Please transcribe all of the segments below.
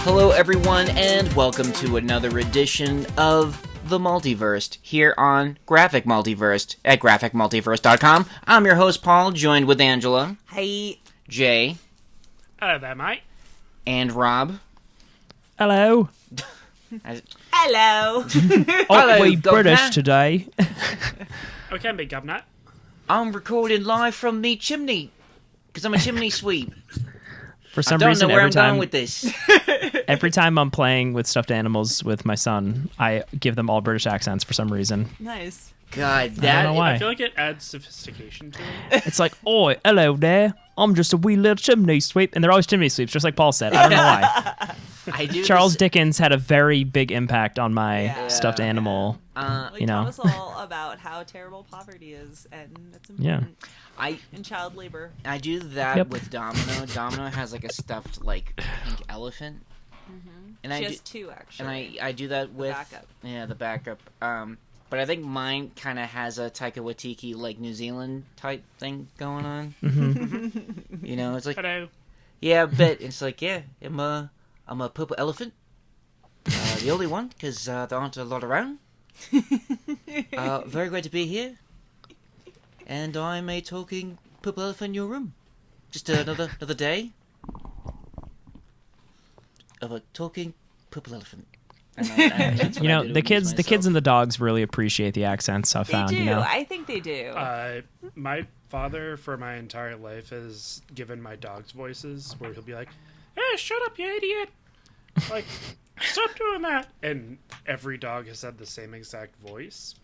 Hello everyone, and welcome to another edition of the Multiversed here on Graphic Multiversed at graphicmultiverse.com. I'm your host Paul, joined with Angela. Hey. Jay. Hello there, mate. And Rob. Hello. Hello. Hello, we governor. British today. We can be, governor. I'm recording live from the chimney, because I'm a chimney sweep. For some I don't reason, know where every I'm time going with this. every time I'm playing with stuffed animals with my son, I give them all British accents for some reason. Nice. God, I that don't know why. I feel like it adds sophistication to it. It's like, oi, hello there. I'm just a wee little chimney sweep, and they're always chimney sweeps, just like Paul said. I don't know why. I do. Charles this, Dickens had a very big impact on my Yeah. stuffed animal. Like, You know. taught us all about how terrible poverty is, and it's important. And child labor. I do that Yep. with Domino. Domino has like a stuffed like pink elephant, and She I has do, two, actually. and I do that with backup. Yeah, the backup. But I think mine kind of has a Taika Waititi like New Zealand type thing going on. You know, it's like Hello. yeah, but it's like yeah, I'm a purple elephant, the only one because there aren't a lot around. Very great to be here, and I'm a talking purple elephant in your room. Just another day of a talking purple elephant. And that's what You I know, do to the amuse kids myself. and the dogs really appreciate the accents I've They found. do. You know, I think they do. My father, for my entire life, has given my dogs voices where he'll be like, "Hey, shut up, you idiot! Like, stop doing that!" And every dog has had the same exact voice.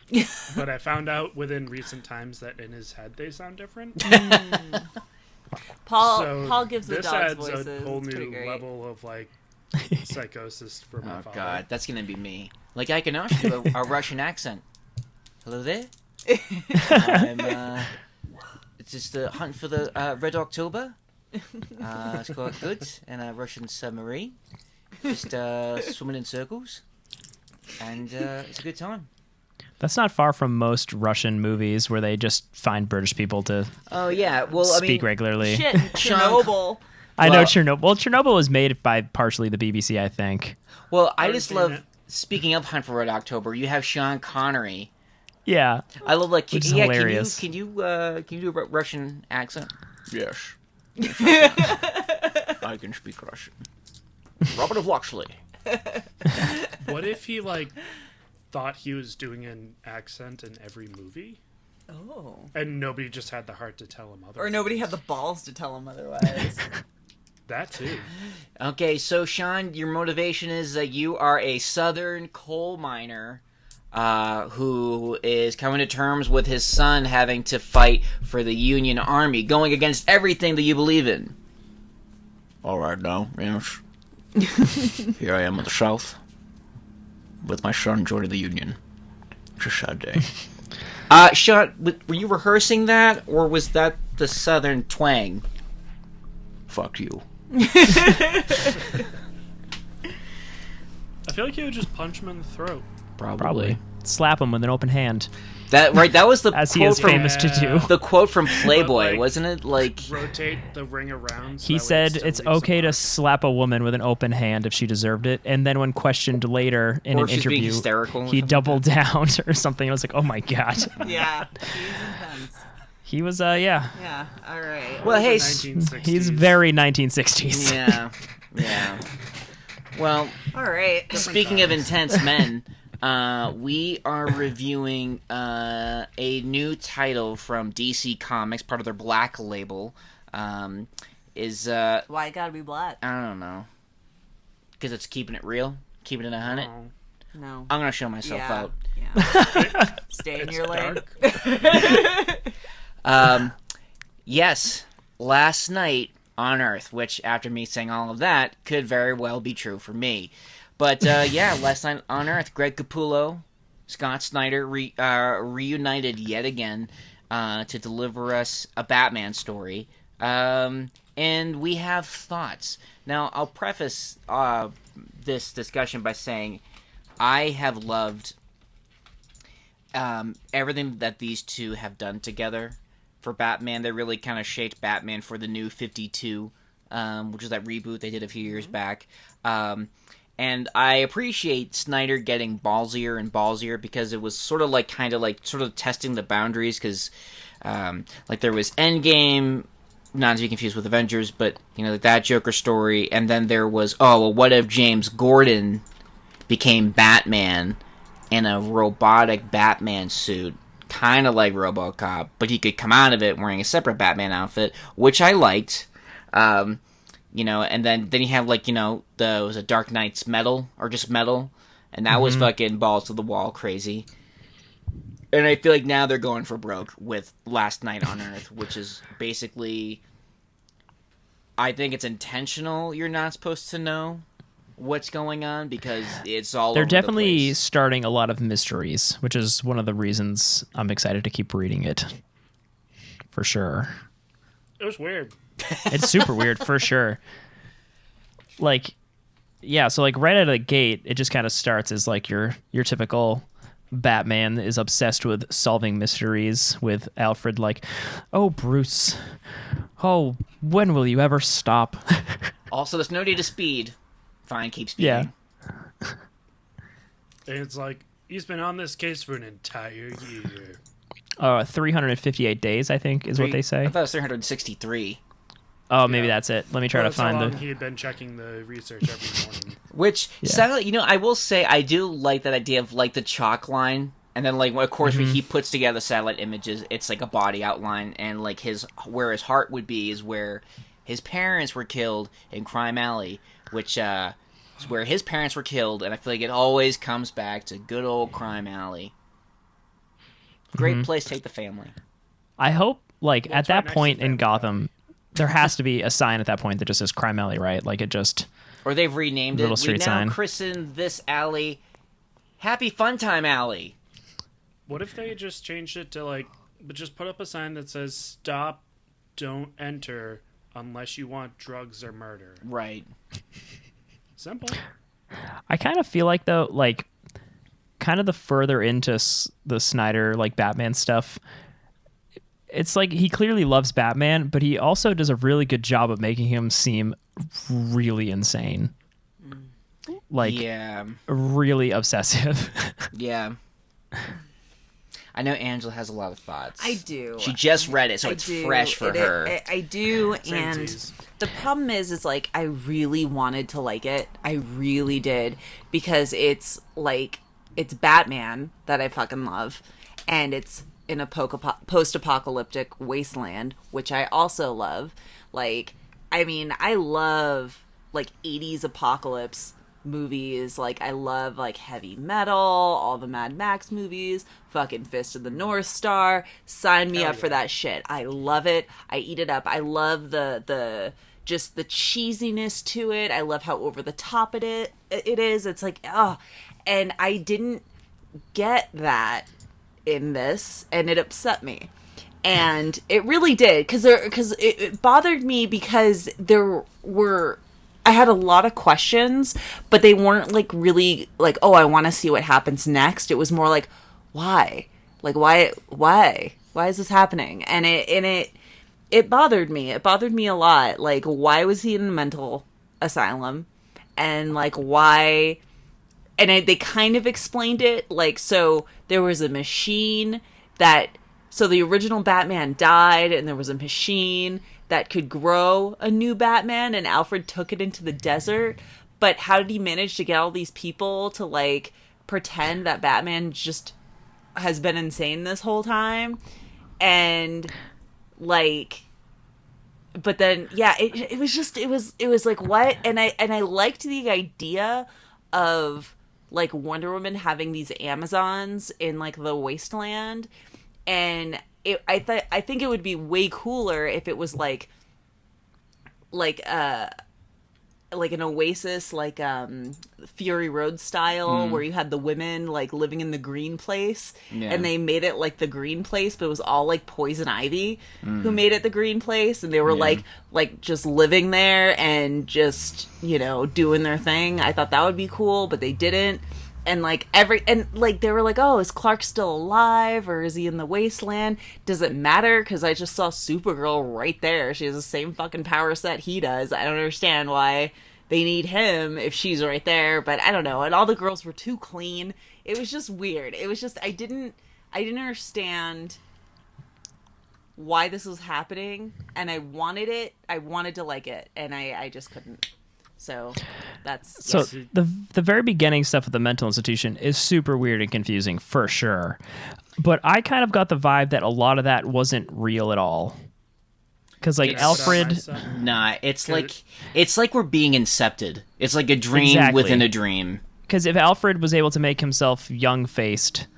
But I found out within recent times that in his head they sound different. Paul gives the this dogs adds voices. a whole It's pretty new great. level of like psychosis for my Oh father. god, that's gonna be me. Like I can actually do a Russian accent. Hello there. I'm it's just a hunt for the Red October. It's quite good, and a Russian submarine. Just swimming in circles, and it's a good time. that's not far from most Russian movies where they just find British people to Oh yeah, well speak regularly. Shit, Chernobyl. I know Well- Chernobyl. Well, Chernobyl was made by partially the BBC, I think. Well, I Haven't just seen love. it. Speaking of Hunt for Red October, you have Sean Connery. Yeah. I love like Which is yeah. hilarious. Can you do a Russian accent? Yes. I can speak Russian. Robert of Locksley. What if he like thought he was doing an accent in every movie, Oh. and nobody just had the heart to tell him otherwise? Or nobody had the balls to tell him otherwise. That too. Okay, so Sean, your motivation is that you are a southern coal miner who is coming to terms with his son having to fight for the Union Army, going against everything that you believe in. All right, now, yes. Here I am in the South with my son joining the Union. It's a sad day. Sean, were you rehearsing that, or was that the southern twang? Fuck you. I feel like he would just punch him in the throat. Probably. Slap him with an open hand, That right. That was the as he quote is from famous to do. the quote from Playboy, like- wasn't it? Like, Rotate the ring around. So He that way said it still it's leaves a okay to mark. slap a woman with an open hand if she deserved it, and then when questioned later in Or an if she's being interview, hysterical or he something doubled down or something. I was like, oh my god. Yeah. He's intense. He was, yeah. Yeah. All right. well, hey, The 1960s. He's very 1960s. yeah. Well, All right. speaking of intense men, we are reviewing a new title from DC Comics, part of their Black label. Why it gotta be black? I don't know, because it's keeping it real, keeping it 100. Oh. No. I'm gonna show myself Yeah. out. Yeah. Stay in It's your lane. dark. Yes, last night on Earth, which after me saying all of that could very well be true for me. But yeah, last night on Earth, Greg Capullo, Scott Snyder reunited yet again to deliver us a Batman story. and we have thoughts. Now, I'll preface this discussion by saying I have loved everything that these two have done together for Batman. They really kind of shaped Batman for the New 52, which is that reboot they did a few years back. And I appreciate Snyder getting ballsier and ballsier because it was sort of like testing the boundaries, because like there was Endgame, not to be confused with Avengers, but that Joker story, and then there was what if James Gordon became Batman in a robotic Batman suit, kind of like RoboCop, but he could come out of it wearing a separate Batman outfit, which I liked. And then you have was a Dark Knight's Metal, or just Metal, and that was fucking balls to the wall crazy. And I feel like now they're going for broke with Last Night on Earth, which is basically, I think it's intentional. You're not supposed to know what's going on because it's all. They're over definitely the place. starting a lot of mysteries, which is one of the reasons I'm excited to keep reading it. For sure. It was weird. It's super weird, for sure. So right out of the gate, it just kind of starts as like your typical Batman is obsessed with solving mysteries, with Alfred like, "Oh, Bruce, oh, when will you ever stop?" Also, there's no need to speed. Fine, keep speeding. Yeah. And it's like, he's been on this case for an entire year. 358 days, I think, is what they say. I thought it was 363. Oh, maybe that's it. Let me try to find how long he had been checking the research every morning. Which, I will say, I do like that idea of, like, the chalk line. And then, like, of course, when he puts together satellite images, it's, like, a body outline. And, like, where his heart would be is where his parents were killed in Crime Alley. Which, is where his parents were killed. And I feel like it always comes back to good old Crime Alley. Great place to take the family. I hope, like, at that point in Gotham, there has to be a sign at that point that just says Crime Alley, right? Like, it just... Or they've renamed little it. Street We sign. now christen this alley Happy Fun Time Alley. What if they just changed it to, like, but just put up a sign that says, "Stop, don't enter unless you want drugs or murder." Right. Simple. I kind of feel like, though, like, kind of the further into the Snyder, like, Batman stuff, it's like he clearly loves Batman, but he also does a really good job of making him seem really insane. Like, really obsessive. Yeah. I know Angela has a lot of thoughts. I do. She just read it, so it's fresh for her. I do, Same and tease. the problem is like, I really wanted to like it. I really did, because it's like, it's Batman that I fucking love, and it's in a post-apocalyptic wasteland, which I also love. Like, I mean, I love, like, 80s apocalypse movies. Like, I love, like, Heavy Metal, all the Mad Max movies, fucking Fist of the North Star. Sign me up for that shit. I love it. I eat it up. I love the just the cheesiness to it. I love how over the top it is. It's like, oh, and I didn't get that in this, and it upset me. And it really did, because it bothered me, because I had a lot of questions, but they weren't like really like, oh, I want to see what happens next. It was more like, why? Like, why is this happening? And it bothered me. It bothered me a lot. Like, why was he in a mental asylum? And like, why? And they kind of explained it, like, so there was a machine so the original Batman died, and there was a machine that could grow a new Batman, and Alfred took it into the desert. But how did he manage to get all these people to, like, pretend that Batman just has been insane this whole time? And, like, but then, yeah, it was like, what? And I liked the idea of, like, Wonder Woman having these Amazons in, like, the wasteland. And I think it would be way cooler if it was like like an Oasis, like Fury Road style, where you had the women like living in the green place, and they made it like the green place, but it was all like Poison Ivy who made it the green place, and they were like just living there and just, you know, doing their thing. I thought that would be cool, but they didn't. And like they were like, oh, is Clark still alive or is he in the wasteland? Does it matter? Because I just saw Supergirl right there. She has the same fucking power set he does. I don't understand why they need him if she's right there. But I don't know. And all the girls were too clean. It was just weird. It was just I didn't understand why this was happening, and I wanted it. I wanted to like it, and I just couldn't. So that's the very beginning stuff with the mental institution is super weird and confusing for sure. But I kind of got the vibe that a lot of that wasn't real at all. Because like Alfred, it's like we're being incepted. It's like a dream within a dream. Because if Alfred was able to make himself young-faced,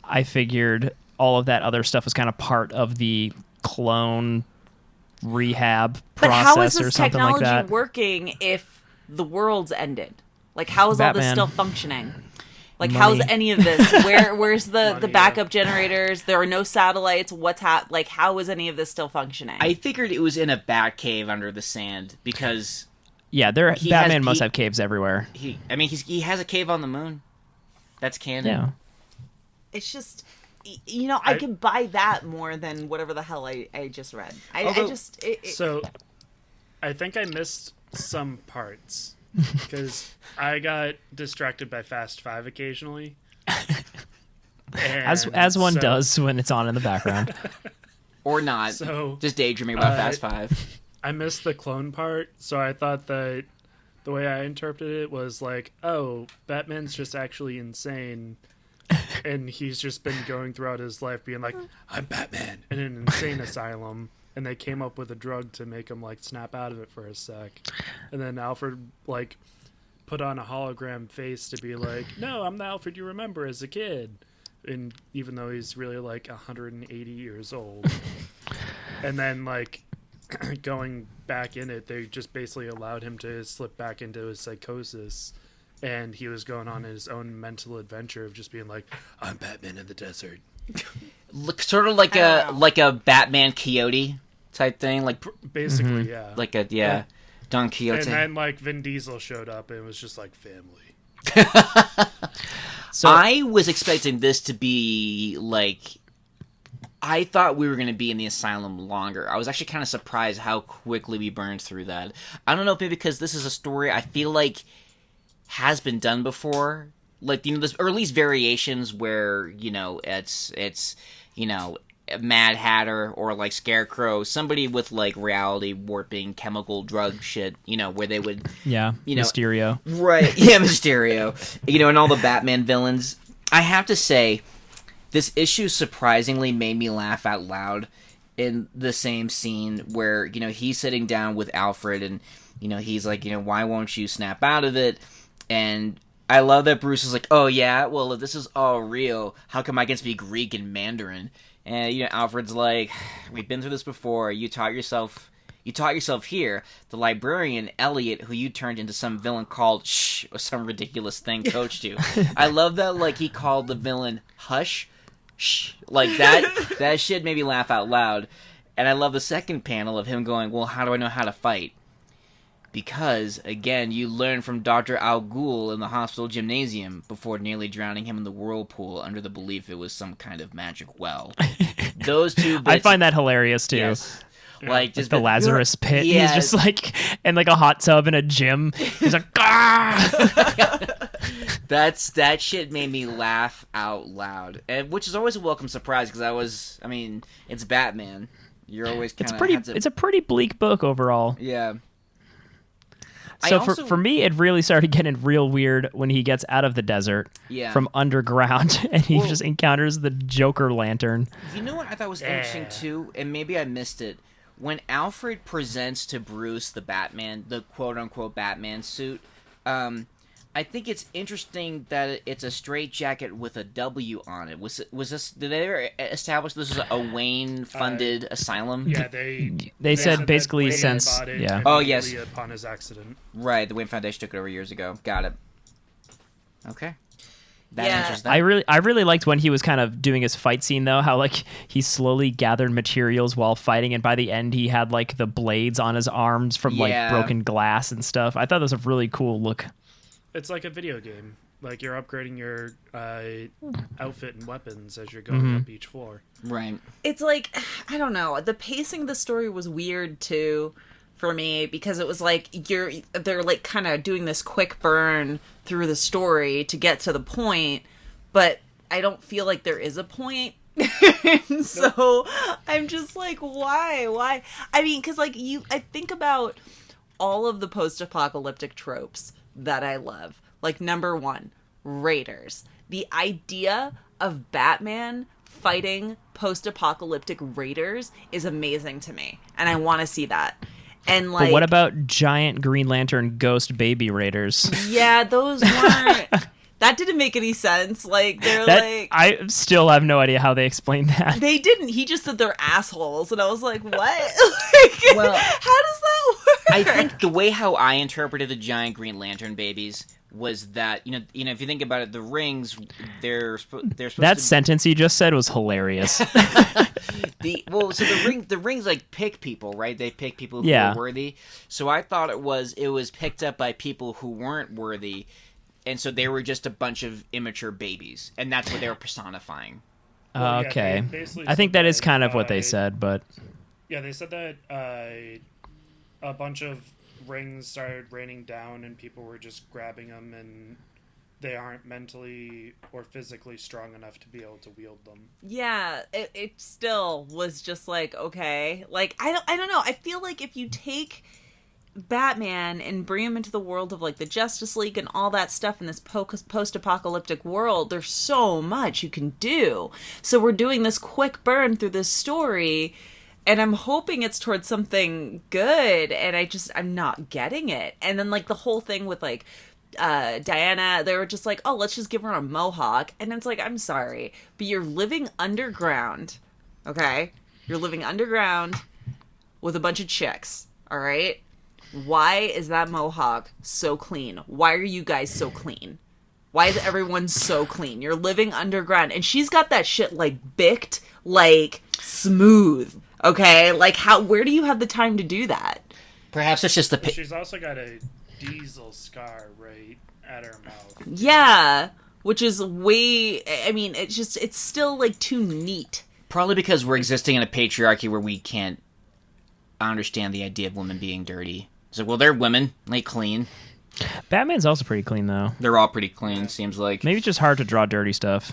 I figured all of that other stuff was kind of part of the clone rehab process or something like that. But how is this technology working if the world's ended? Like, how is all this still functioning? Like, how's any of this? Where's the backup generators? There are no satellites. Like, how is any of this still functioning? I figured it was in a bat cave under the sand because Batman must have caves everywhere. He has a cave on the moon. That's canon. Yeah. It's just, you know, I could buy that more than whatever the hell I just read. So, I think I missed some parts because I got distracted by Fast Five occasionally. As one does when it's on in the background. Or not. So, just daydreaming about Fast Five. I missed the clone part, so I thought that the way I interpreted it was like, oh, Batman's just actually insane, and he's just been going throughout his life being like, I'm Batman, in an insane asylum. And they came up with a drug to make him, like, snap out of it for a sec. And then Alfred, like, put on a hologram face to be like, no, I'm the Alfred you remember as a kid. And even though he's really, like, 180 years old. And then, like, going back in it, they just basically allowed him to slip back into his psychosis. And he was going on his own mental adventure of just being like, I'm Batman in the desert. Look, sort of like a Batman Coyote type thing, like basically, like a Don Quixote. And then like Vin Diesel showed up and it was just like family. So I was expecting this to be like, I thought we were going to be in the asylum longer. I was actually kind of surprised how quickly we burned through that. I don't know if maybe because this is a story I feel like has been done before. Like, you know, there's, or at least variations where, you know, it's you know, Mad Hatter or like Scarecrow, somebody with like reality warping chemical drug shit, you know, where they would, you know, Mysterio, right? Yeah, Mysterio, you know, and all the Batman villains. I have to say, this issue surprisingly made me laugh out loud in the same scene where, you know, he's sitting down with Alfred and, you know, he's like, you know, why won't you snap out of it? And I love that Bruce is like, oh yeah, well, if this is all real, how come I get to speak Greek and Mandarin? And, you know, Alfred's like, we've been through this before. You taught yourself here. The librarian, Elliot, who you turned into some villain called Shh, or some ridiculous thing, coached you. I love that, like, he called the villain Hush. Shh. Like, that shit made me laugh out loud. And I love the second panel of him going, well, how do I know how to fight? Because, again, you learn from Dr. Al Ghul in the hospital gymnasium before nearly drowning him in the whirlpool under the belief it was some kind of magic well. Those two bits... I find that hilarious, too. Yes. Like, just the Lazarus pit. Yeah. He's just like in like a hot tub in a gym. He's like, ah! That shit made me laugh out loud. And, which is always a welcome surprise because it's Batman. You're always kind of... It's a pretty bleak book overall. Yeah. So for me, it really started getting real weird when he gets out of the desert from underground and he just encounters the Joker lantern. You know what I thought was interesting too, and maybe I missed it? When Alfred presents to Bruce the Batman, the quote-unquote Batman suit, I think it's interesting that it's a straight jacket with a W on it. Was this? Did they ever establish this was a Wayne funded asylum? Yeah, They said that basically Wayne since bought it yeah. Oh, yes. immediately upon his accident. Right, the Wayne Foundation took it over years ago. Got it. Okay. That Yeah. answers that. I really liked when he was kind of doing his fight scene though, how like he slowly gathered materials while fighting, and by the end he had like the blades on his arms from like Yeah. broken glass and stuff. I thought that was a really cool look. It's like a video game. Like you're upgrading your outfit and weapons as you're going up each floor. Right. It's like, I don't know, the pacing of the story was weird too for me, because it was like they're like kind of doing this quick burn through the story to get to the point, but I don't feel like there is a point. And so I'm just like, why I mean, because like I think about all of the post-apocalyptic tropes that I love. Like, number one, Raiders. The idea of Batman fighting post-apocalyptic raiders is amazing to me, and I want to see that. And like, But what about giant Green Lantern ghost baby raiders? yeah, those weren't. That didn't make any sense. Like, they're like, I still have no idea how they explained that. they didn't. He just said they're assholes, and I was like, what? Like, Well, how does that work? I think the way how I interpreted the giant Green Lantern babies was that you know if you think about it, the rings they're supposed That to sentence you just said was hilarious. so the rings like pick people, right? They pick people who Yeah. are worthy. So I thought it was picked up by people who weren't worthy, and so they were just a bunch of immature babies, and that's what they were personifying. Well, yeah, Okay. they basically I think said that is kind of what they said, but Yeah, they said that a bunch of rings started raining down and people were just grabbing them, and they aren't mentally or physically strong enough to be able to wield them. Yeah, it still was just like, okay, like I don't know. I feel like if you take Batman and bring him into the world of like the Justice League and all that stuff in this post-apocalyptic world, there's so much you can do. So we're doing this quick burn through this story, and I'm hoping it's towards something good, and I'm not getting it. And then like the whole thing with like Diana, they were just like, oh, let's just give her a mohawk. And it's like, I'm sorry, but you're living underground, okay? You're living underground with a bunch of chicks, all right? Why is that mohawk so clean? Why are you guys so clean? Why is everyone so clean? You're living underground, and she's got that shit like bicked, like smooth, okay? Like where do you have the time to do that? Perhaps it's just the But she's also got a diesel scar right at her mouth. Yeah, which is way, I mean, it's still like too neat. probably because we're existing in a patriarchy where we can't understand the idea of women being dirty. It's like, well, they're women, they clean. Batman's also pretty clean though. They're all pretty clean, seems like. Maybe it's just hard to draw dirty stuff.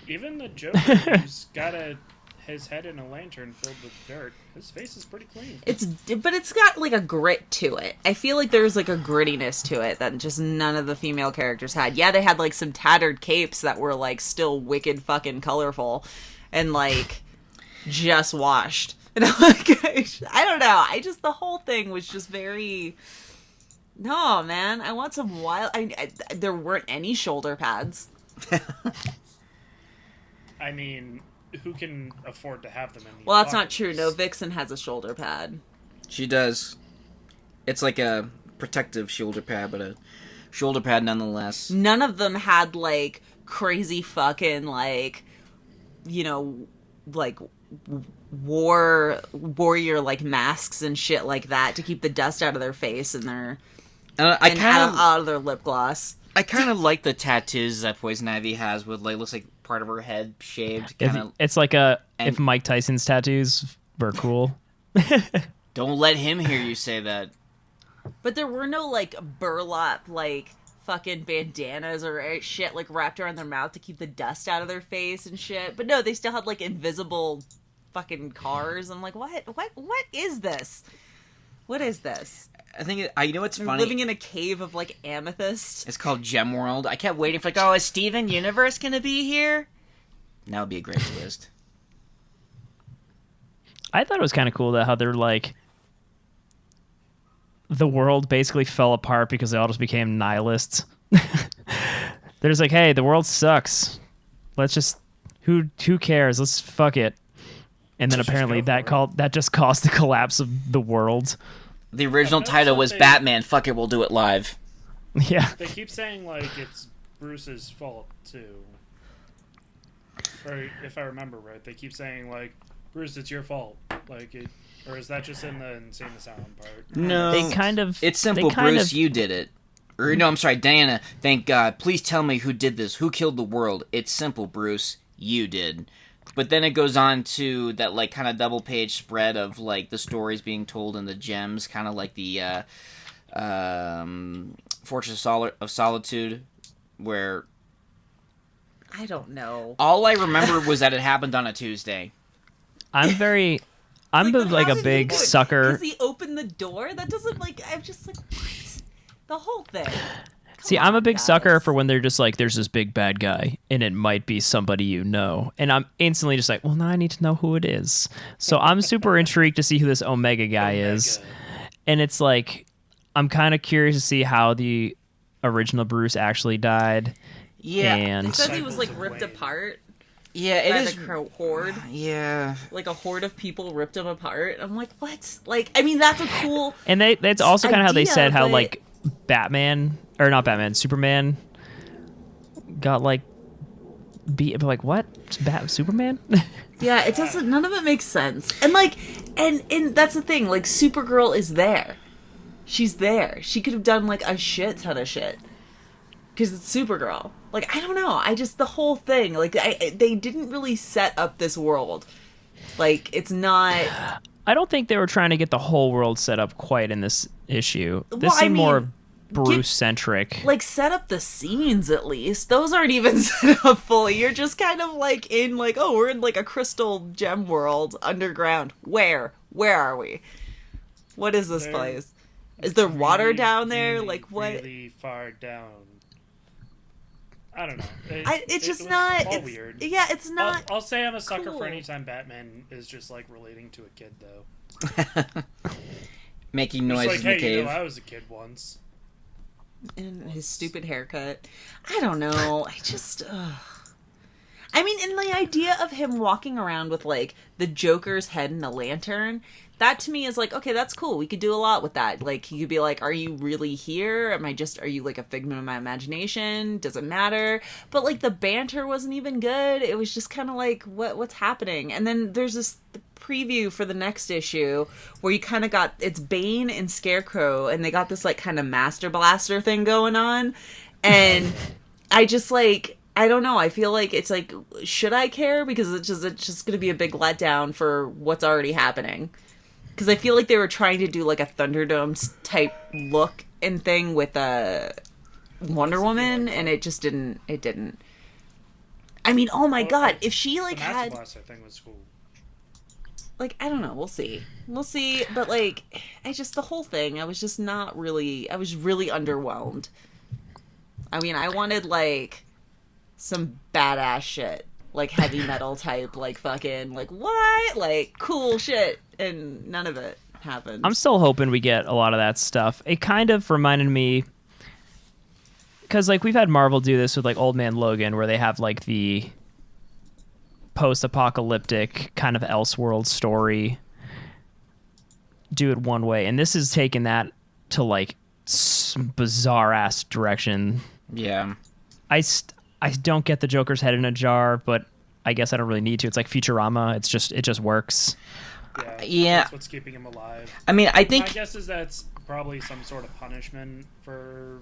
Even the Joker, who's got his head in a lantern filled with dirt, his face is pretty clean. But it's got like a grit to it. I feel like there's like a grittiness to it that just none of the female characters had. Yeah, they had like some tattered capes that were like still wicked fucking colorful and like just washed. And I'm like, I don't know. The whole thing was just very. No, man. I want some wild. There weren't any shoulder pads. I mean, who can afford to have them in the Well, that's not true. apocalypse? No, Vixen has a shoulder pad. She does. It's like a protective shoulder pad, but a shoulder pad nonetheless. None of them had like crazy fucking like, you know, like warrior like masks and shit like that to keep the dust out of their face and their out of their lip gloss. I kind of like the tattoos that Poison Ivy has with like looks like part of her head shaved. Kind of. It's like if Mike Tyson's tattoos were cool. Don't let him hear you say that. But there were no like burlap like fucking bandanas or shit like wrapped around their mouth to keep the dust out of their face and shit. But no, they still had like invisible fucking cars. I'm like, what is this? What is this? I think you know what's They're funny. living in a cave of like amethyst. It's called Gem World. I kept waiting for like, oh, is Steven Universe gonna be here? That would be a great twist. I thought it was kind of cool that how they're like the world basically fell apart because they all just became nihilists. They're just like, hey, the world sucks. Let's just who cares? Let's fuck it. And then Let's just apparently go for that just caused the collapse of the world. The original I've noticed title that was they- Batman. Fuck it, we'll do it live. Yeah. They keep saying like it's Bruce's fault too. Or if I remember right, they keep saying like, Bruce, it's your fault. Like it, or is that just in the insane asylum part? No. They kind of It's simple, they kind Bruce, of- you did it. Or, no, I'm sorry, Diana, thank God. Please tell me who did this. Who killed the world? It's simple, Bruce. You did. But then it goes on to that, like, kind of double-page spread of, like, the stories being told in the gems, kind of like the Fortress of Solitude, where I don't know. all I remember was that it happened on a Tuesday. I'm But like how a did big he do it? sucker. Because he opened the door? That doesn't, like, I'm just like, what? The whole thing. See, Come I'm a on, big sucker guys. for when they're just like, there's this big bad guy, and it might be somebody you know. And I'm instantly just like, well, now I need to know who it is. So I'm super intrigued to see who this Omega guy is. And it's like, I'm kind of curious to see how the original Bruce actually died. Yeah. And They said he was, like, Cycles of ripped Wayne. apart Yeah, it by is. the horde. Yeah. Like, a horde of people ripped him apart. I'm like, what? Like, I mean, that's a cool... And that's also kind of how they idea, said how, but- like, Superman got, like, beat. But, like, what? Superman? Yeah, it doesn't. None of it makes sense. And like, and that's the thing. Like, Supergirl is there. She's there. She could have done like a shit ton of shit because it's Supergirl. Like, I don't know. I just the whole thing. Like, they didn't really set up this world. Like, it's not. I don't think they were trying to get the whole world set up quite in this issue. This Well, I seemed more mean, Bruce-centric. Like, set up the scenes at least. Those aren't even set up fully. You're just kind of like in like, oh, we're in like a crystal gem world underground. Where are we? What is this They're place? Is there water Really, down there? really, Like what? Really far down. I don't know. It's just was not. all It's, weird. yeah, it's not. I'll say I'm a sucker cool. for any time Batman is just like relating to a kid though. Making It's noise like, in the hey, cave. I was a kid once. And his stupid haircut. I don't know. I just. I mean, and the idea of him walking around with like the Joker's head in a lantern, that to me is like, okay, that's cool. We could do a lot with that. Like, he could be like, are you really here? Are you like a figment of my imagination? Does it matter? But like the banter wasn't even good. It was just kind of like, what's happening? And then there's this preview for the next issue where you kind of got, it's Bane and Scarecrow, and they got this like kind of Master Blaster thing going on. And I just like, I don't know. I feel like it's like, should I care? Because it's just going to be a big letdown for what's already happening. Because I feel like they were trying to do like a Thunderdome type look and thing with Wonder Woman, and it just didn't. It didn't. I mean, oh my god, if she like The Master had Blaster thing was cool. like, I don't know, we'll see, but like, the whole thing, I was just not really. I was really underwhelmed. I mean, I wanted like some badass shit, like heavy metal type, like fucking, like what, like cool shit, and none of it happened. I'm still hoping we get a lot of that stuff. It kind of reminded me, because like we've had Marvel do this with like Old Man Logan, where they have like the post-apocalyptic kind of Elseworld story, do it one way, and this is taking that to like bizarre ass direction. Yeah. I don't get the Joker's head in a jar, but I guess I don't really need to. It's like Futurama. It just works. Yeah. That's what's keeping him alive. I mean, I My think guess is that's probably some sort of punishment for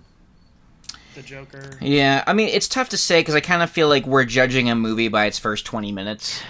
the Joker. Yeah, I mean, it's tough to say because I kind of feel like we're judging a movie by its first 20 minutes.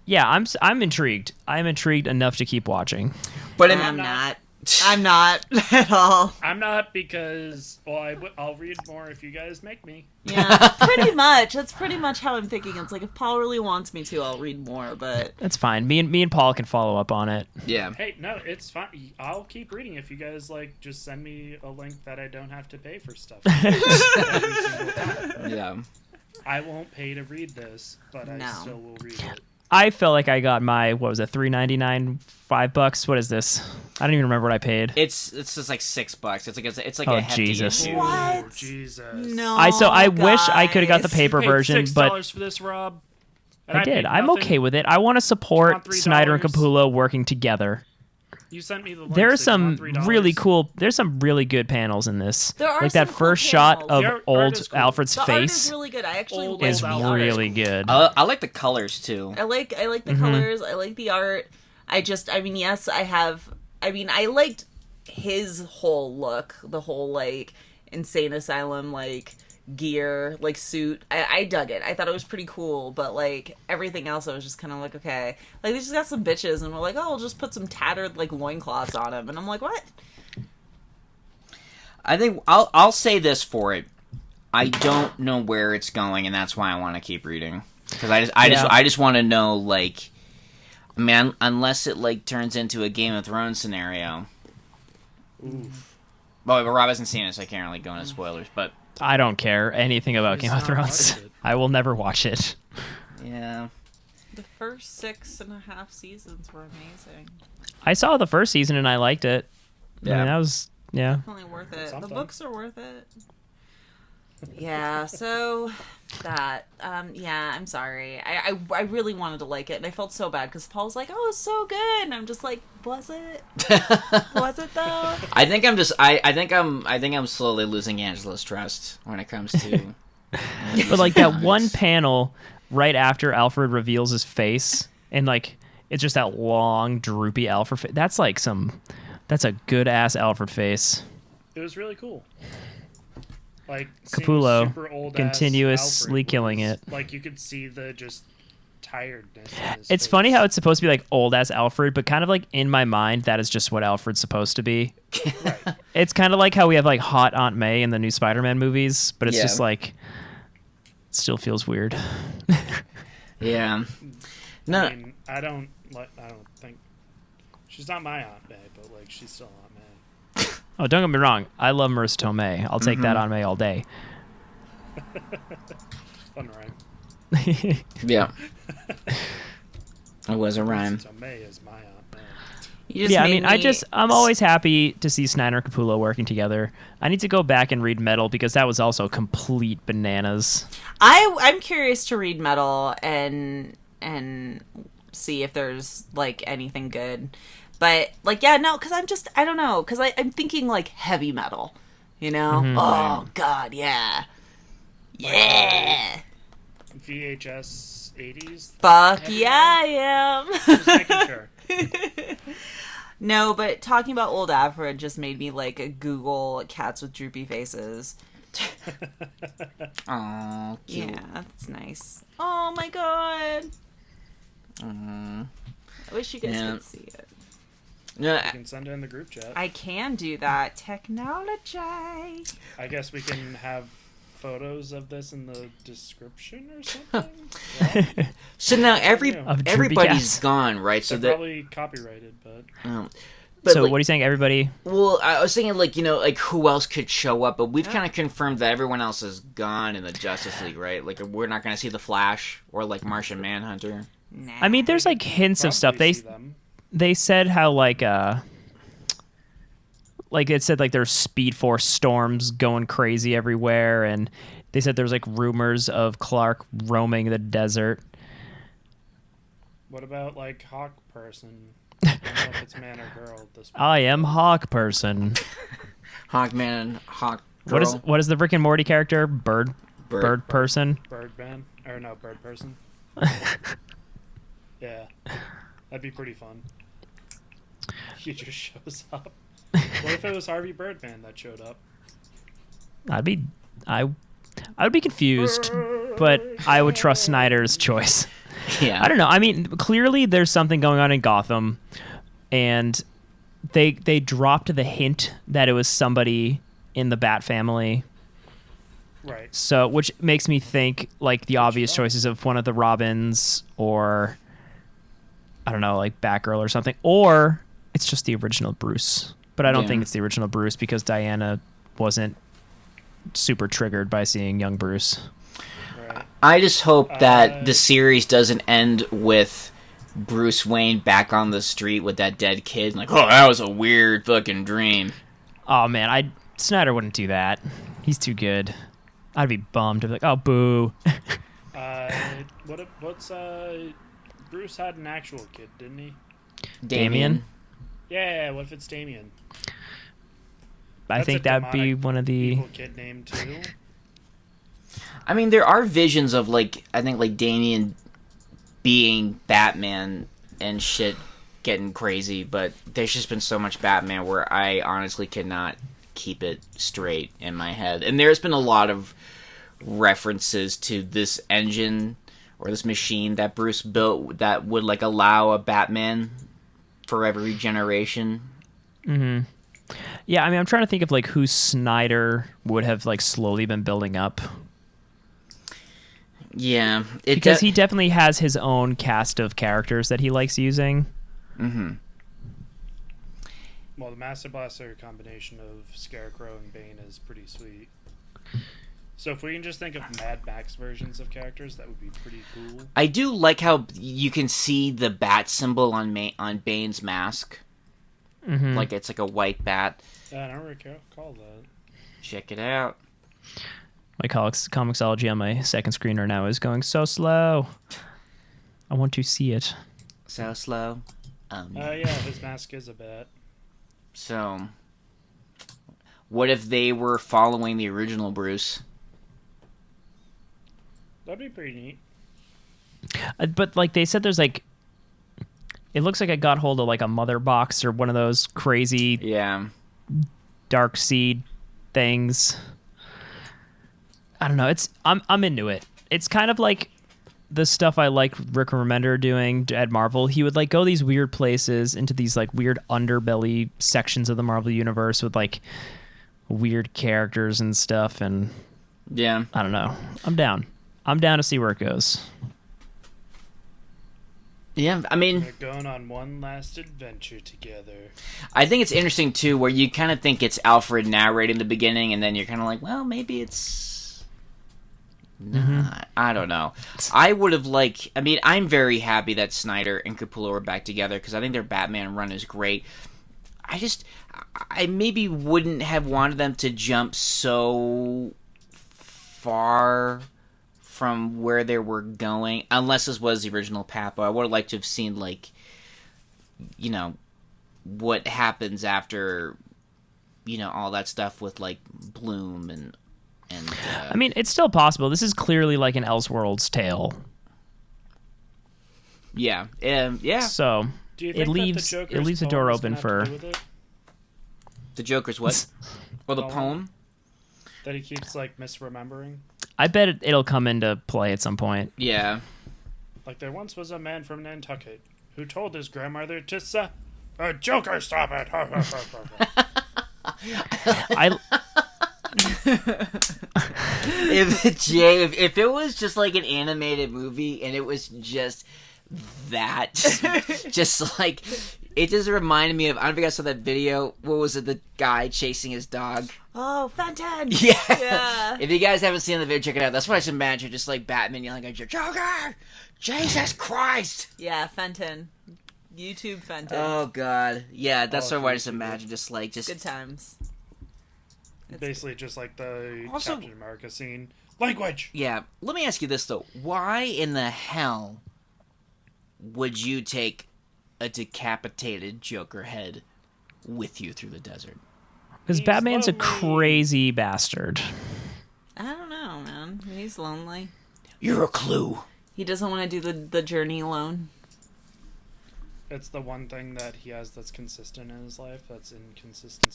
Yeah, I'm intrigued. I'm intrigued enough to keep watching. But I'm not. I'm not at all. I'm not because, well, I'll read more if you guys make me. Yeah, pretty much. That's pretty much how I'm thinking. It's like if Paul really wants me to, I'll read more. But That's fine. Me and Paul can follow up on it. yeah. Hey, no, it's fine. I'll keep reading if you guys, like, just send me a link that I don't have to pay for stuff. Every single time. Yeah. I won't pay to read this, but No. I still will read it. I felt like I got my, what was it, $3.99, $5? What is this? I don't even remember what I paid. It's just like $6. It's like Oh, a hefty Jesus. issue. Oh, What? Jesus. No. I wish I could have got the guys. paper Paid version, but $6 for this, Rob. And I did. paid I'm nothing. okay with it. I want to want support $3? Snyder and Capullo working together. You sent me the link. There are so you want some $3? really cool. There's some really good panels in this. There are like that some cool first shot panels. of The art old is cool. Alfred's The art is face really good. I actually Old like is the Alfred. art. really good. I like the colors too. I like the Mm-hmm. colors. I like the art. Yes, I liked his whole look, the whole like insane asylum like gear, like suit. I dug it. I thought it was pretty cool, but like everything else, I was just kind of like, okay, like they just got some bitches, and we're like, oh, we'll just put some tattered like loincloths on him, and I'm like, what? I think I'll say this for it. I don't know where it's going, and that's why I want to keep reading, because I just want to know, like, I mean, unless it like turns into a Game of Thrones scenario. Oof. But Rob hasn't seen it, so I can't really go into spoilers. But I don't care anything about He's Game of not Thrones. watched it. I will never watch it. yeah, The first 6.5 seasons were amazing. I saw the first season and I liked it. I Yeah. mean, that was Definitely worth it. Something. The books are worth it. Yeah, so that I'm sorry. I really wanted to like it, and I felt so bad because Paul was like, oh, it's so good, and I'm just like, was it? Was it though? I think I'm slowly losing Angela's trust when it comes to. But like that one panel right after Alfred reveals his face, and like it's just that long droopy Alfred face. That's a good ass Alfred face. It was really cool. Like Capullo, seeing super old-ass continuously Alfred killing was- it. Like you could see the just tiredness. In his It's face. funny how it's supposed to be like old ass Alfred, but kind of like in my mind, that is just what Alfred's supposed to be. Right. It's kind of like how we have like hot Aunt May in the new Spider-Man movies, but it's Yeah. just like it still feels weird. Yeah. No. I mean, I don't think she's not my Aunt May, but like she's still Aunt May. Oh, don't get me wrong. I love Marissa Tomei. I'll take that on May all day. Fun rhyme. Yeah. It was a rhyme. So May is my Aunt May. You just Yeah, I made mean, me- I'm always happy to see Snyder and Capullo working together. I need to go back and read Metal because that was also complete bananas. I'm curious to read Metal and see if there's like anything good. But like, yeah, no, because I don't know, because I'm thinking like heavy metal, you know? Oh God, yeah, yeah. VHS 80s. Fuck yeah, I am. Just making sure. No, but talking about old Alfred just made me like Google cats with droopy faces. Oh, cute. Yeah, that's nice. Oh my God. Mhm. I wish you guys Yeah. could see it. No, You can send it in the group chat. I can do that. Technology. I guess we can have photos of this in the description or something. Yeah, so now Of droopy everybody's cats. gone, right? So they're that. probably copyrighted, but But So like, what are you saying, everybody? well, I was thinking like like who else could show up, but we've kind of confirmed that everyone else is gone in the Justice League, right? Like we're not going to see the Flash or like Martian Manhunter. Nah. I mean, there's like hints of stuff. probably see them. They said how like it said like there's Speed Force storms going crazy everywhere, and they said there's like rumors of Clark roaming the desert. What about like Hawk Person? I don't know if it's man or girl at this point. I am Hawk Person. Hawkman, Hawk. What is the Rick and Morty character? Bird Person. Birdman? Or no, Bird Person? Yeah. That'd be pretty fun. He just shows up. What if it was Harvey Birdman that showed up? I would be confused, but I would trust Snyder's choice. Yeah. I don't know. I mean, clearly there's something going on in Gotham, and they dropped the hint that it was somebody in the Bat family. Right. So, which makes me think like the obvious choices of one of the Robins, or I don't know, like Batgirl or something, or it's just the original Bruce. But I don't Yeah. think it's the original Bruce because Diana wasn't super triggered by seeing young Bruce. Right. I just hope that the series doesn't end with Bruce Wayne back on the street with that dead kid. Like, oh, that was a weird fucking dream. Oh man, Snyder wouldn't do that. He's too good. I'd be bummed. I'd be like, oh, boo. What's Bruce had an actual kid, didn't he? Damian? Yeah, what if it's Damian? I think that'd be one of the evil kid name too. I mean, there are visions of, like, I think, like, Damian being Batman and shit getting crazy, but there's just been so much Batman where I honestly cannot keep it straight in my head. And there's been a lot of references to this engine or this machine that Bruce built that would, like, allow a Batman for every generation. Mm-hmm. Yeah, I mean, I'm trying to think of, like, who Snyder would have, like, slowly been building up. Yeah. Because he definitely has his own cast of characters that he likes using. Mm-hmm. Well, the Master Blaster combination of Scarecrow and Bane is pretty sweet. So if we can just think of Mad Max versions of characters, that would be pretty cool. I do like how you can see the bat symbol on Bane's mask. Mm-hmm. Like it's like a white bat. I don't recall that. Check it out. My Comixology on my second screen right now is going so slow. I want to see it. So slow. Yeah, his mask is a bat. So, what if they were following the original Bruce? That'd be pretty neat. But like they said, there's like, it looks like I got hold of like a mother box or one of those crazy dark seed things. I don't know. I'm into it. It's kind of like the stuff I like Rick Remender doing at Marvel. He would like go these weird places into these like weird underbelly sections of the Marvel universe with like weird characters and stuff. And yeah, I don't know. I'm down. I'm down to see where it goes. Yeah, I mean, they're going on one last adventure together. I think it's interesting too, where you kind of think it's Alfred narrating the beginning, and then you're kind of like, well, maybe it's. Nah, I don't know. I would have I mean, I'm very happy that Snyder and Capullo are back together because I think their Batman run is great. I maybe wouldn't have wanted them to jump so far from where they were going, unless this was the original Papo. I would have liked to have seen, like, you know, what happens after, you know, all that stuff with, like, Bloom and I mean, it's still possible. This is clearly like an Elseworlds tale. Yeah. Yeah. So do you it think leaves the door open for the Joker's what? Or the poem that he keeps like misremembering. I bet it'll come into play at some point. Yeah. Like there once was a man from Nantucket who told his grandmother to say, "Joker, stop it!" If it was just like an animated movie and it was just that, just like it just reminded me of, I don't know if you guys saw that video. What was it? The guy chasing his dog. Oh, Fenton. Yeah. If you guys haven't seen the video, check it out. That's what I should imagine. Just like Batman yelling at Joker. Jesus Christ. Yeah, Fenton. YouTube Fenton. Oh God. Yeah, that's what I just imagine. Just good times. Basically, just like the Also, Captain America scene. Language! Yeah. Let me ask you this, though. Why in the hell would you take a decapitated Joker head with you through the desert? Because Batman's lonely. A crazy bastard. I don't know, man. He's lonely. You're a clue. He doesn't want to do the journey alone. It's the one thing that he has that's consistent in his life. That's inconsistent.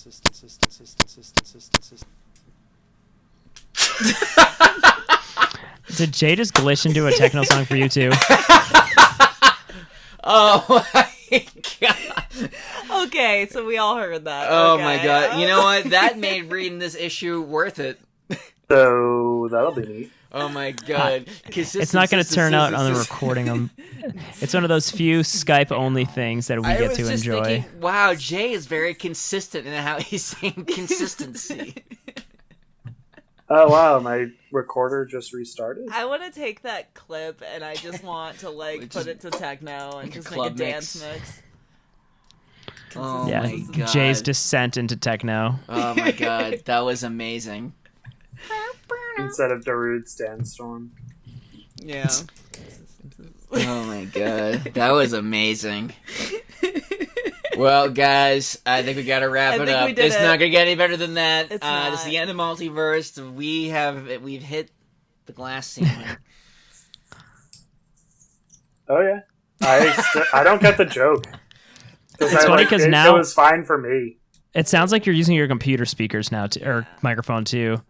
Did Jay just glitch into a techno song for you too? Oh my God. Okay, so we all heard that. Oh okay. My God. You know what? That made reading this issue worth it. So that'll be neat. Oh my God. It's not going to turn out on the recording. It's one of those few Skype only things that we get to enjoy. Thinking, wow, Jay is very consistent in how he's saying consistency. Oh wow, my recorder just restarted. I want to take that clip and I just want to Just put it to techno and a just make a club dance mix. mix. Oh Yeah, my god. Jay's descent into techno. Oh my god, that was amazing. Instead of Darude's Sandstorm. Yeah. Oh my god, that was amazing. Well, guys, I think we gotta wrap I it think up. we did It's it. not gonna get any better than that. It's This is not. the end of Multiverse. We've hit the glass ceiling. Oh yeah, I don't get the joke. It's funny because now it was fine for me. it sounds like you're using your computer speakers now, or microphone too.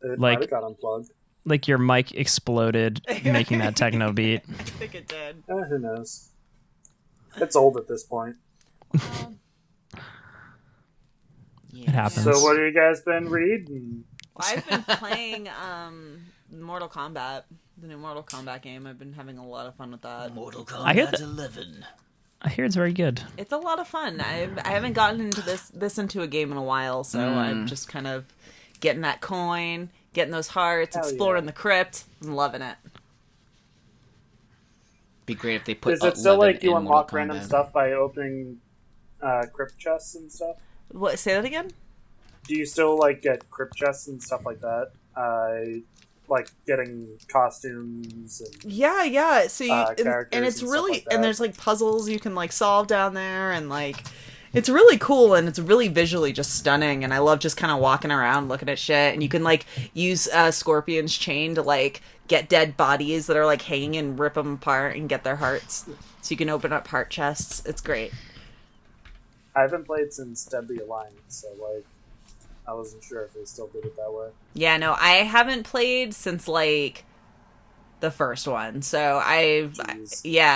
It Like- might have got unplugged. Like your mic exploded making that techno beat. I think it did. Who knows? It's old at this point. It happens. So what have you guys been reading? I've been playing Mortal Kombat, the new Mortal Kombat game. I've been having a lot of fun with that. Mortal I hear Kombat that- 11. I hear it's very good. It's a lot of fun. I haven't gotten into this into a game in a while, so I'm just kind of getting that coin, getting those hearts, Hell exploring yeah. the crypt. I'm loving it. Be great if they put. Is it still 11 like you in unlock Mortal random Kombat. stuff by opening crypt chests and stuff? What? Say that again. Do you still like get crypt chests and stuff like that? Like getting costumes and Yeah. So you characters and it's and stuff really like that. and there's like puzzles you can like solve down there, and like it's really cool, and it's really visually just stunning. And I love just kind of walking around looking at shit. And you can like use Scorpion's chain to like get dead bodies that are like hanging and rip them apart and get their hearts. So you can open up heart chests. It's great. I haven't played since Deadly Alliance, so like I wasn't sure if they still did it that way. Yeah, no, I haven't played since like the first one. So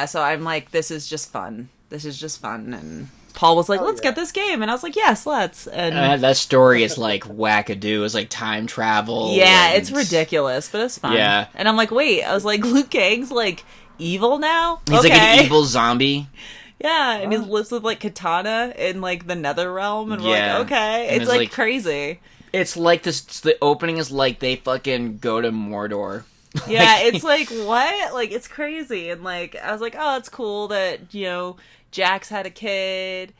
so I'm like, this is just fun. And Paul was like, Oh, let's yeah. get this game, and I was like, yes, let's. And That story is like wackadoo. It's like time travel. yeah, and- it's ridiculous, but it's fun. Yeah. And I'm like, wait, I was like, Liu Kang's like evil now. He's like an evil zombie. Yeah, and he lives with like Katana in like the Nether Realm, and we're Yeah. like, okay, And it's it's like like- crazy. It's like this. The opening is like they fucking go to Mordor. Yeah, it's like what? Like it's crazy, and like I was like, oh, it's cool that Jax had a kid,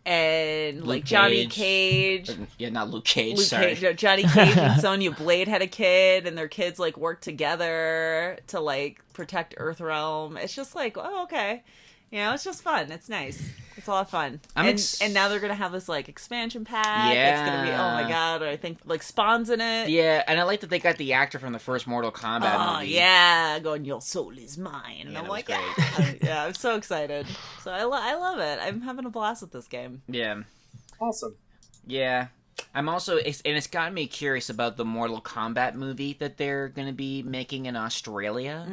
and like Luke Johnny Cage. Cage. Yeah, not Luke Cage. Luke sorry. Cage, no, Johnny Cage and Sonya Blade had a kid, and their kids like work together to like protect Earthrealm. It's just like, oh, okay, it's just fun. It's nice. It's a lot of fun. And now they're gonna have this like expansion pack. It's gonna be, oh my god! I think like Spawn's in it. Yeah, and I like that they got the actor from the first Mortal Kombat Oh movie. yeah, going, your soul is mine, and Yeah, I'm that was like, great. yeah, I'm so excited. So I love it. I'm having a blast with this game. Yeah. Awesome. Yeah. I'm also, it's gotten me curious about the Mortal Kombat movie that they're going to be making in Australia.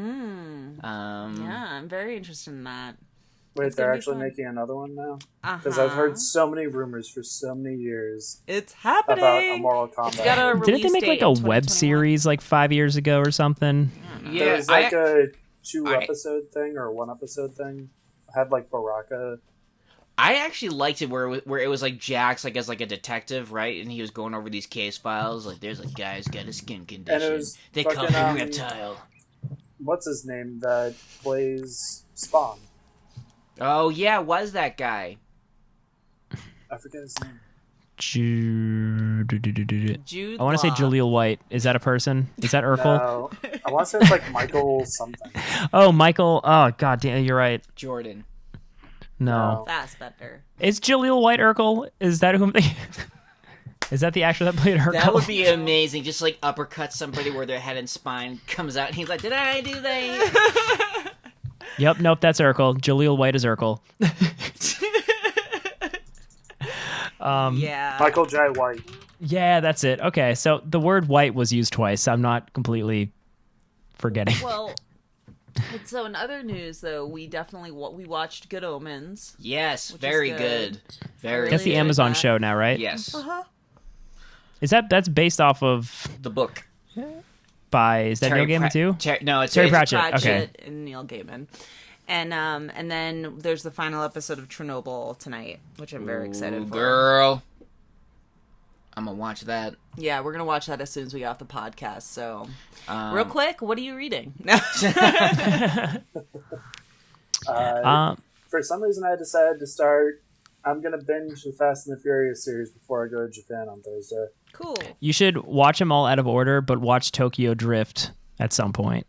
Yeah, I'm very interested in that. Wait, It's they're gonna be actually fun. making another one now? Uh-huh. Because I've heard so many rumors for so many years It's about a happening. Mortal Kombat. It's got a movie. Didn't they release make like date a in web 2021. series like 5 years ago or something? Yeah, There was like a two I- episode thing or one episode thing. I had like Baraka. I actually liked it where it was like Jax like as like a detective, right? And he was going over these case files. Like, there's a guy who's got a skin condition. was They call fucking, him Reptile. What's his name that plays Spawn? Oh yeah, was that guy? I forget his name. Jude I want to say Law. Jaleel White. Is that a person? Is that Urkel? No, I want to say it's like Michael something. Oh, Michael. Oh, god damn, you're right. Jordan. No. Fassbender. Is Jaleel White Urkel? Is that whom they... Is that the actor that played Urkel? That would be amazing. Just like uppercut somebody where their head and spine comes out, and he's like, "Did I do that?" Yep, nope, that's Urkel. Jaleel White is Urkel. Yeah. Michael J. White. Yeah, that's it. Okay, so the word white was used twice. I'm not completely forgetting. Well, and so in other news, though, we watched Good Omens. Yes, Which is very good. good. Very. That's the really Amazon good. show now, right? Yes, Is that's based off of the book. is that Neil Gaiman too? No, it's Terry it's- Pratchett. Okay. And Neil Gaiman. And then there's the final episode of Chernobyl tonight, which I'm very excited for. Girl. I'm gonna watch that. Yeah, we're gonna watch that as soon as we get off the podcast. So, Um, real quick, what are you reading? For some reason, I decided to start. I'm gonna binge the Fast and the Furious series before I go to Japan on Thursday. Cool. You should watch them all out of order, but watch Tokyo Drift at some point.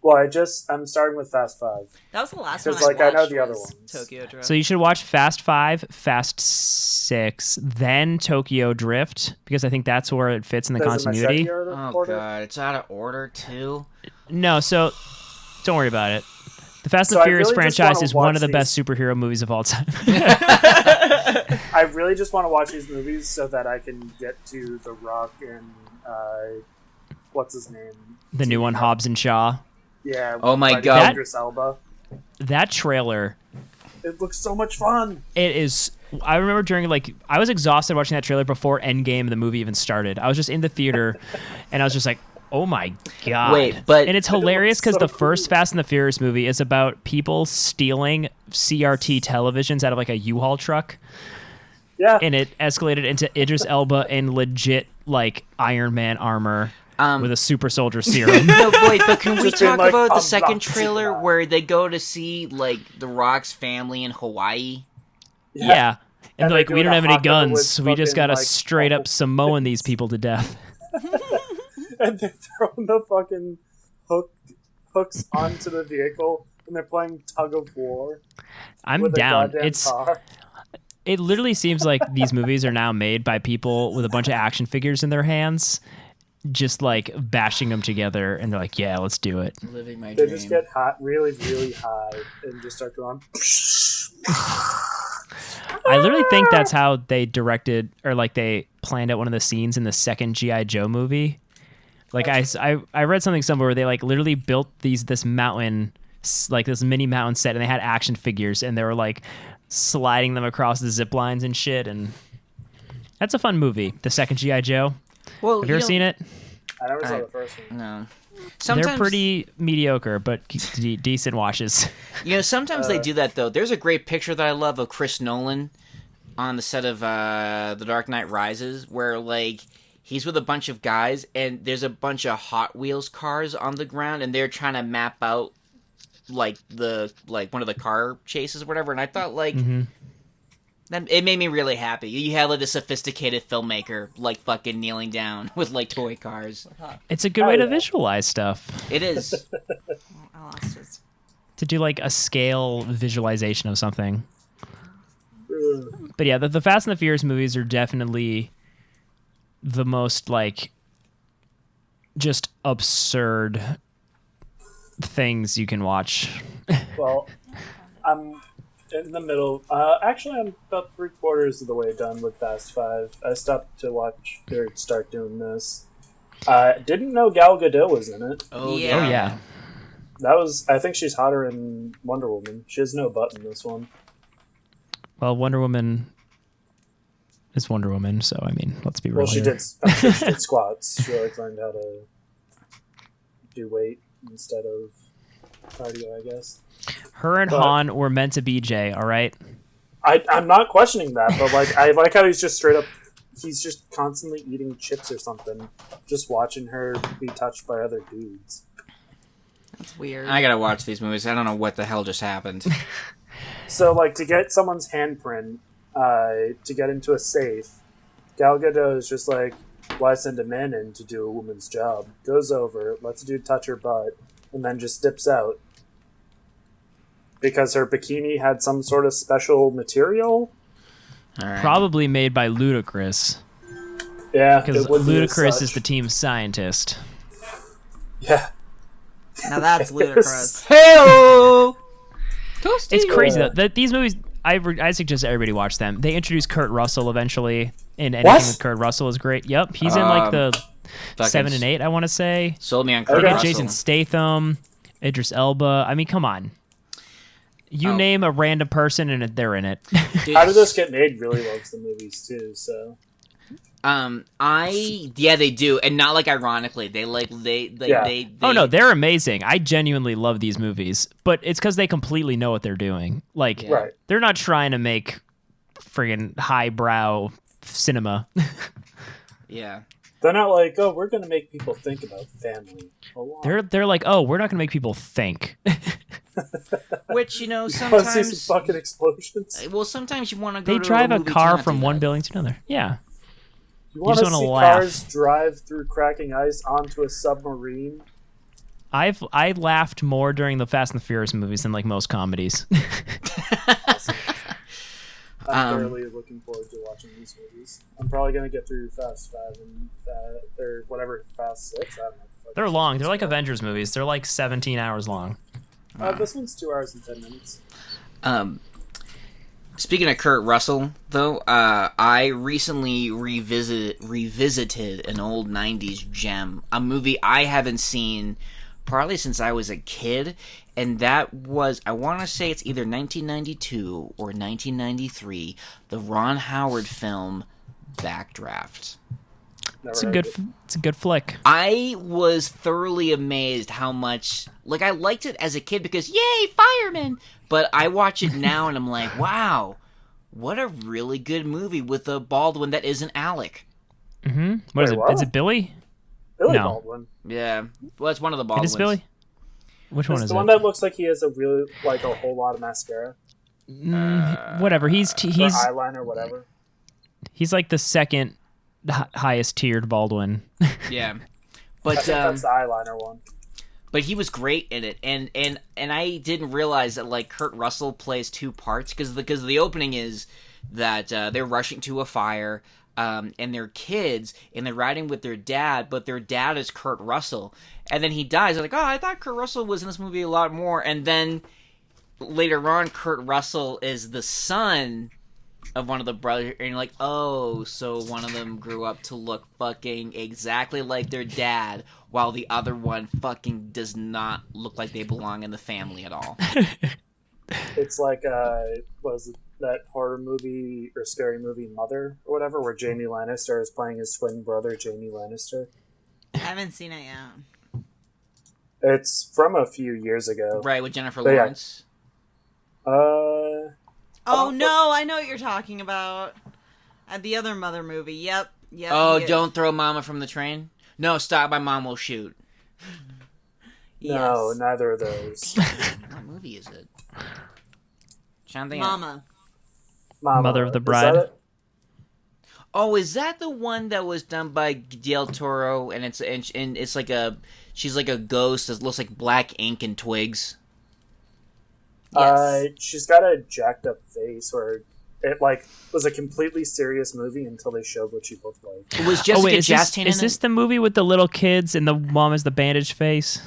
Well, I'm starting with Fast 5. That was the last one. Because, like, I know watched the other was ones. Tokyo Drift. So you should watch Fast 5, Fast 6, then Tokyo Drift, because I think that's where it fits in the Does my continuity. second Oh order? god, it's out of order too. No, so don't worry about it. The Fast So and I Furious really just franchise wanna is one watch of the these. best superhero movies of all time. I really just want to watch these movies so that I can get to The Rock and what's his name? The new one, Hobbs and Shaw. Yeah. Oh my fighting God. Idris Elba. That trailer, It looks so much fun. it is. I remember during, like, I was exhausted watching that trailer before Endgame, the movie, even started. I was just in the theater, and I was just like, oh my god. Wait, but- and it's hilarious because so the first cool. Fast and the Furious movie is about people stealing CRT televisions out of like a U-Haul truck, Yeah. and it escalated into Idris Elba in legit like Iron Man armor with a super soldier serum. No, wait, but can we Just being talk like, about the I'm second not trailer Superman. where they go to see like The Rock's family in Hawaii? Yeah. And And they're like, they we do don't the have any hot double guns. with We just fucking, gotta like, straight up awful Samoan these people to death. And they're throwing the fucking hooks onto the vehicle, and they're playing tug of war I'm with a down. goddamn car. It literally seems like these movies are now made by people with a bunch of action figures in their hands, just like bashing them together, and they're like, yeah, let's do it. Living my They dream. just get hot, really, really high, and just start going. I literally think that's how they directed, or like they planned out one of the scenes in the second G.I. Joe movie. Like I read something somewhere where they like literally built this mountain, like this mini mountain set, and they had action figures, and they were like sliding them across the zip lines and shit. And that's a fun movie. The second G.I. Joe. Well, Have you ever seen it? I never saw I- the first one. No. Sometimes, They're pretty mediocre, but decent watches. You know, sometimes they do that though. There's a great picture that I love of Chris Nolan on the set of The Dark Knight Rises, where like he's with a bunch of guys, and there's a bunch of Hot Wheels cars on the ground, and they're trying to map out like one of the car chases or whatever. And I thought like that it made me really happy. You had like a sophisticated filmmaker like fucking kneeling down with like toy cars. It's a good way to yeah. visualize stuff. It is. I lost it. To do like a scale visualization of something. Ugh. But yeah, the Fast and the Furious movies are definitely the most like just absurd things you can watch. Well, I'm in the middle. Actually, I'm about 3/4 of the way done with Fast 5. I stopped to watch or start doing this. Didn't know Gal Gadot was in it. Oh Yeah. Oh yeah. That was. I think she's hotter in Wonder Woman. She has no butt in this one. Well, Wonder Woman is Wonder Woman, so I mean, let's be real Well, she here. did. I'm sure she did squats. She like learned how to do weight instead of cardio, I guess. Her and but- Han were meant to be Jay, all right? I'm not questioning that, but like I like how he's just straight up. He's just constantly eating chips or something, just watching her be touched by other dudes. That's weird. I gotta watch these movies. I don't know what the hell just happened. So, like, to get someone's handprint to get into a safe, Gal Gadot is just like, why send a man in to do a woman's job? Goes over, lets a dude touch her butt, and then just dips out. Because her bikini had some sort of special material? All right. Probably made by Ludacris, Yeah, because it would be as Ludacris such. is the team scientist. Yeah. Now that's ludicrous. Hey-o! It's crazy Yeah. though. That these movies, I suggest everybody watch them. They introduced Kurt Russell eventually, and anything What? with Kurt Russell is great. Yep, he's in like the Fucking 7 and 8, I want to say. Sold me on Okay. Kurt They got Russell. Jason Statham, Idris Elba. I mean, come on. You Oh. name a random person and they're in it. Dude, How Did This Get Made really loves the movies, too, so... yeah, they do, and not like ironically. They Yeah. they Oh no, they're amazing. I genuinely love these movies, but it's because they completely know what they're doing. Like, Right. they're not trying to make friggin' highbrow cinema. Yeah. They're not like, oh, we're going to make people think about family a lot. They're like, oh, we're not gonna make people think. Which, You want to see sometimes... some fucking explosions? Well, sometimes you want to go They to drive a a movie car to not from do one that. building to another. Yeah. You want just to wanna see laugh. cars drive through cracking ice onto a submarine? I laughed more during the Fast and the Furious movies than like most comedies. I'm thoroughly looking forward to watching these movies. I'm probably going to get through Fast 5 and or whatever, Fast 6. I don't know. They're long. They're like Avengers movies. They're like 17 hours long. This one's 2 hours and 10 minutes. Speaking of Kurt Russell, though, I recently revisited an old 90s gem, a movie I haven't seen probably since I was a kid, and that was, I want to say it's either 1992 or 1993, the Ron Howard film Backdraft. It's a good flick. I was thoroughly amazed how much, like, I liked it as a kid because, yay, firemen! But I watch it now and I'm like, wow, what a really good movie with a Baldwin that isn't Alec. Mm-hmm. What is Wait, it? what? Is it Billy? Billy No. Baldwin. Yeah, well, it's one of the It Baldwins. is Billy? Which one It's is the it? one that looks like he has a really, like, a whole lot of mascara. Whatever. He's Or eyeliner, whatever. he's like the second highest tiered Baldwin. Yeah, I but think that's the eyeliner one. but he was great in it, and I didn't realize that like Kurt Russell plays two parts because the opening is that they're rushing to a fire. And they're kids, and they're riding with their dad, but their dad is Kurt Russell. And then he dies. They're like, oh, I thought Kurt Russell was in this movie a lot more. And then later on, Kurt Russell is the son of one of the brothers. And you're like, oh, so one of them grew up to look fucking exactly like their dad, while the other one fucking does not look like they belong in the family at all. It's like, was it that horror movie or scary movie Mother or whatever, where Jamie Lannister is playing his twin brother, Jamie Lannister? I haven't seen it yet. It's from a few years ago. Right, with Jennifer But yeah. Lawrence. Oh no, I know what you're talking about. The other Mother movie. Yep. Oh, yes. don't throw Mama from the train? No, stop, my mom will shoot. No, Yes. neither of those. What movie is it? Trying to think. Mama. Mama, Mother of the is Bride. that it? Oh, is that the one that was done by Del Toro? And it's like she's like a ghost that looks like black ink and twigs. Yes. She's got a jacked up face where it like was a completely serious movie until they showed what she looked like. It was Jessica is Chastain this in this it? the movie with the little kids and the mom is the bandaged face?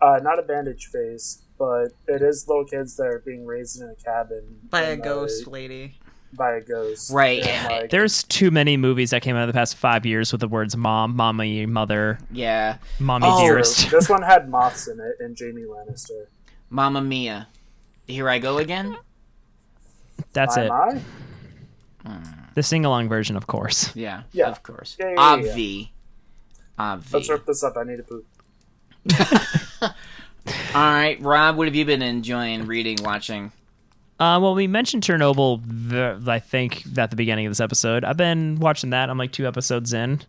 Not a bandage face, but it is little kids that are being raised in a cabin By a and, ghost lady. By a ghost, Right. And, like, There's too many movies that came out of the past 5 years with the words mom, mommy, mother, Yeah. mommy Oh, dearest. this one had moths in it and Jamie Lannister. Mamma Mia. Here I go again? That's it. Am I? The sing-along version, of course. Yeah, Yeah. of course. Yeah. Obvi. Let's rip this up. I need to poop. Alright, Rob, what have you been enjoying reading, watching? Well, we mentioned Chernobyl, I think, at the beginning of this episode. I've been watching that. I'm like 2 episodes in.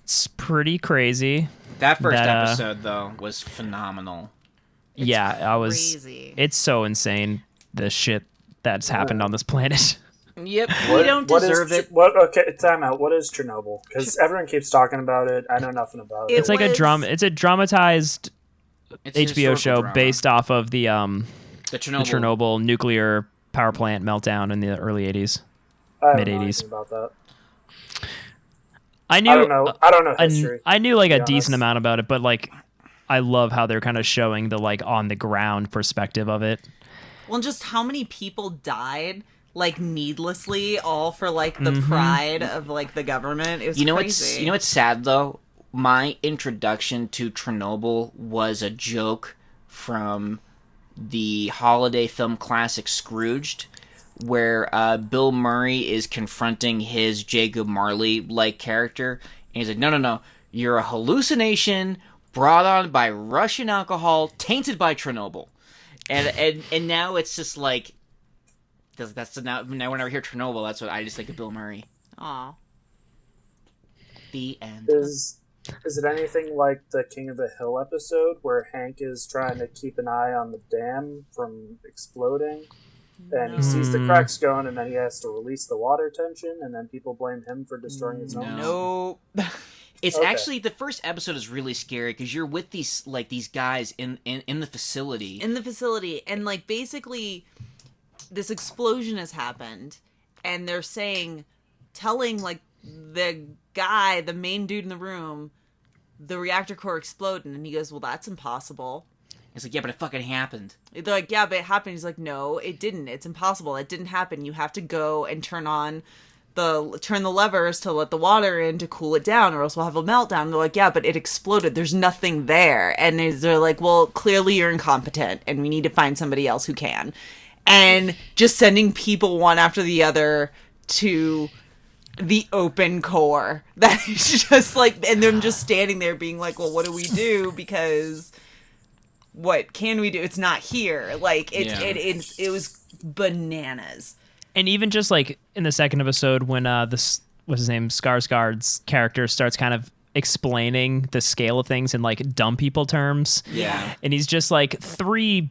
It's pretty crazy. That first That, episode, though, was phenomenal. Crazy. It's so insane, the shit that's happened on this planet. Yep, we don't deserve it. Okay, time out. What is Chernobyl? Because everyone keeps talking about it. I know nothing about it. It's like was- it's a dramatized It's an HBO historical show drama. based off of the The Chernobyl. Chernobyl nuclear power plant meltdown in the early 80s. I don't know mid-80s. anything about that. I knew I don't know history. I knew like a to be decent honest. amount about it, but like I love how they're kind of showing the like on the ground perspective of it. Well, just how many people died, like needlessly, all for like the pride of like the government. It was crazy. What's sad though? My introduction to Chernobyl was a joke from the holiday film classic Scrooged, where Bill Murray is confronting his Jacob Marley-like character, and he's like, no, you're a hallucination brought on by Russian alcohol, tainted by Chernobyl. And now it's just like, now whenever I hear Chernobyl, that's what I just think of Bill Murray. Aw. The end. Is it anything like the King of the Hill episode where Hank is trying to keep an eye on the dam from exploding? And he sees the cracks going, and then he has to release the water tension, and then people blame him for destroying his home. No. It's Okay. actually, the first episode is really scary because you're with these guys in the facility. In the facility, and like basically this explosion has happened, and they're telling like the guy, the main dude in the room, the reactor core exploding, and he goes, well, that's impossible. It's like, yeah, but it fucking happened. They're like, yeah, but it happened. He's like, no, it didn't. It's impossible. It didn't happen. You have to go and turn the levers to let the water in to cool it down, or else we'll have a meltdown. They're like, yeah, but it exploded. There's nothing there. And they're like, well, clearly you're incompetent, and we need to find somebody else who can. And just sending people one after the other to the open core. That is just like, and them just standing there being like, well, what do we do? Because what can we do? It's not here. Like it was bananas. And even just like in the second episode when this what's his name, Skarsgård's character starts kind of explaining the scale of things in like dumb people terms. Yeah. And he's just like 3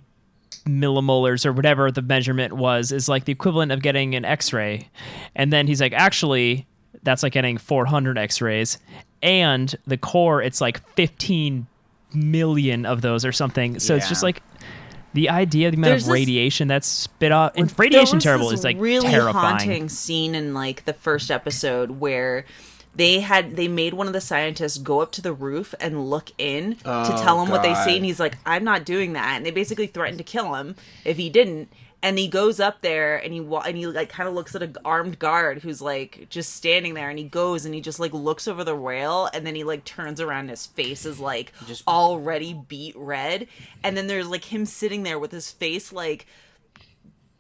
millimolars or whatever the measurement was is like the equivalent of getting an X-ray. And then he's like, actually, that's like getting 400 X-rays. And the core, it's like 15 million of those or something. So it's just like the idea, the amount of radiation that's spit off, and radiation terrible is like really terrifying. Haunting scene in like the first episode where they made one of the scientists go up to the roof and look in to tell him what they see, and he's like, I'm not doing that. And they basically threatened to kill him if he didn't. And he goes up there and he like kind of looks at an armed guard who's like just standing there, and he goes and he just like looks over the rail, and then he like turns around and his face is like just already beet red. And then there's like him sitting there with his face like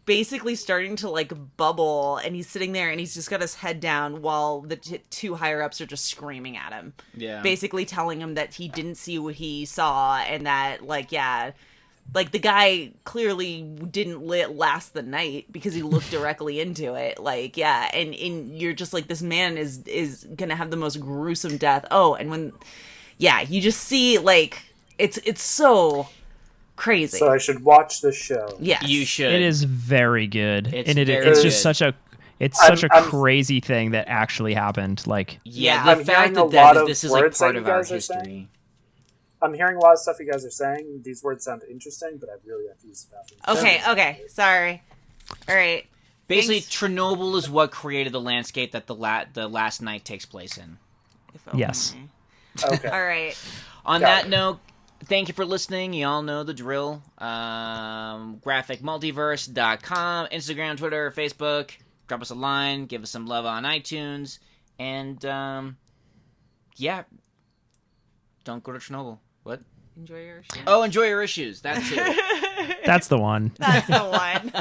basically starting to like bubble, and he's sitting there and he's just got his head down while the two higher ups are just screaming at him. Yeah. Basically telling him that he didn't see what he saw, and that like, yeah, like the guy clearly didn't last the night because he looked directly into it. Like, yeah, and you're just like, this man is gonna have the most gruesome death. Oh, and when, yeah, you just see like it's so crazy. So I should watch this show. Yes, you should. It is very good, and it's good. just such a crazy thing that actually happened. Like, yeah, I'm the fact hearing a that lot this of is like words part that of you our guys are history. saying. I'm hearing a lot of stuff you guys are saying. These words sound interesting, but I really have to use the bathroom. Okay, sorry. All right. Basically, Thanks. Chernobyl is what created the landscape that the last night takes place in. yes. Okay. All right. On Got that it. note, thank you for listening. You all know the drill. Graphicmultiverse.com, Instagram, Twitter, Facebook. Drop us a line. Give us some love on iTunes. And, yeah. Don't go to Chernobyl. What? Enjoy your show. Oh, enjoy your issues. That too. That's the one. That's the one.